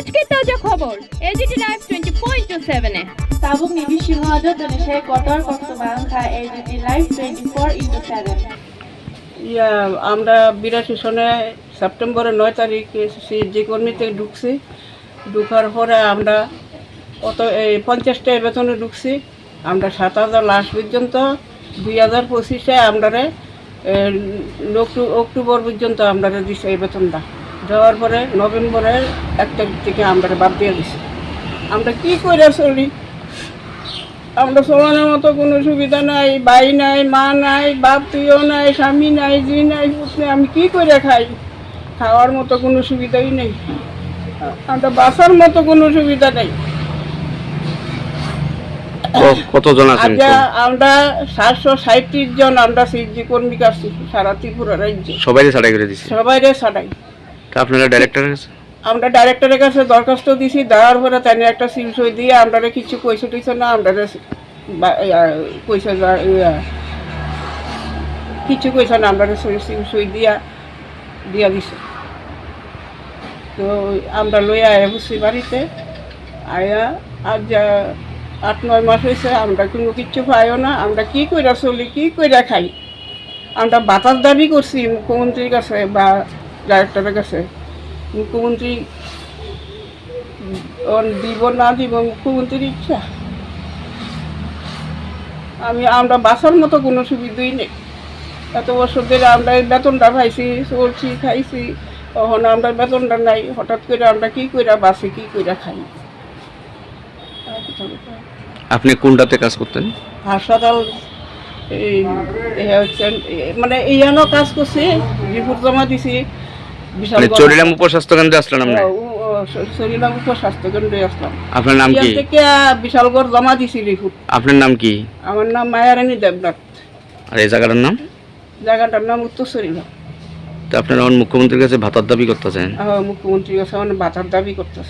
আজকের তাজা খবর এজিটি লাইভ 24/7 এ Tabuk ni Bishimajo Indonesia Kotor Koktumangka AGT Live 24/7 আমরা 82 সনে সেপ্টেম্বরের 9 তারিখে যে কর্মীতে ঢুকছি। ঢুকার পরে আমরা অত 50টা বেতনে ঢুকছি। আমরা 7,000 লাস্ট পর্যন্ত 2025-এ আমরা অক্টোবর পর্যন্ত আমরা দিচ্ছি এই বেতনটা। দেওয়ার পরে নভেম্বরের 1 তারিখ থেকে আমরা বাদ দিয়ে দিচ্ছি। আমরা কি করে চলি? আমরা চলানোর মতো কোনো সুবিধা নাই, ভাই নাই, মা নাই, বাপ তুইও নাই, স্বামী নাই, জি নাই, পুত নাই। আমি কী করে খাই? খাওয়ার মতো কোনো সুবিধাই নেই। আমরা বাঁচার মতো কোনো সুবিধা নেই। কতজন আছেন? আমরা 737 জন আমরা সিজি কর্মী আছি সারা ত্রিপুরা রাজ্যে। সবাইকে ছাড়াই করে দিছি। সবাইরে ছাড়াই। আপনারা ডাইরেক্টরের কাছে? আমরা ডাইরেক্টরের কাছে দরখাস্ত দিছি। দেওয়ার পরে তাই একটা সিল সই দিয়ে আমরা কিছু পয়সা টইছে না, আমরা পয়সা কিছু পয়সা না, আমরা সিল সই দিয়া দিছে। তো আমরা লইয়া আয়া বসছি বাড়িতে। আয়া আজ 8-9 মাস হয়েছে, আমরা কোনো কিচ্ছু পাইও না। আমরা কী কইরা চলি, কী কইরা খাই? আমরা বাতাস দাবি করছি মুখ্যমন্ত্রীর কাছে বা ডাইরেক্টরের কাছে। মুখ্যমন্ত্রী দিব না দিব মুখ্যমন্ত্রীর ইচ্ছা। আমরা বাঁচার মতো কোনো সুবিধাই নেই। এত বছর ধরে আমরা এই বেতনটা পাইছি, চলছি, খাইছি। তখন আমরা বেতনটা নাই। হঠাৎ করে আমরা কী কইরা বাঁচি, কী কইরা খাই? আপনি কোনটাতে কাজ করতেন? হাসপাতাল মানে এইখানেও কাজ করছি, রিপোর্ট জমা দিছি। চরিলাম উপস্বাস্থ্য কেন্দ্রে আসলেন আপনি? চরিলাম উপস্বাস্থ্য কেন্দ্রে আসলাম। আপনার নাম কি? থেকে বিশালগড় জমা দিছি রিপোর্ট। আপনার নাম কি? আমার নাম মায়ারানী দেবনাথ। আর এই জায়গাটার নাম? জায়গাটার নাম উত্তর চরিলাম। তো আপনারা মুখ্যমন্ত্রীর কাছে ভাতার দাবি করতেছেন? মুখ্যমন্ত্রীর কাছে ভাতার দাবি করতেছে।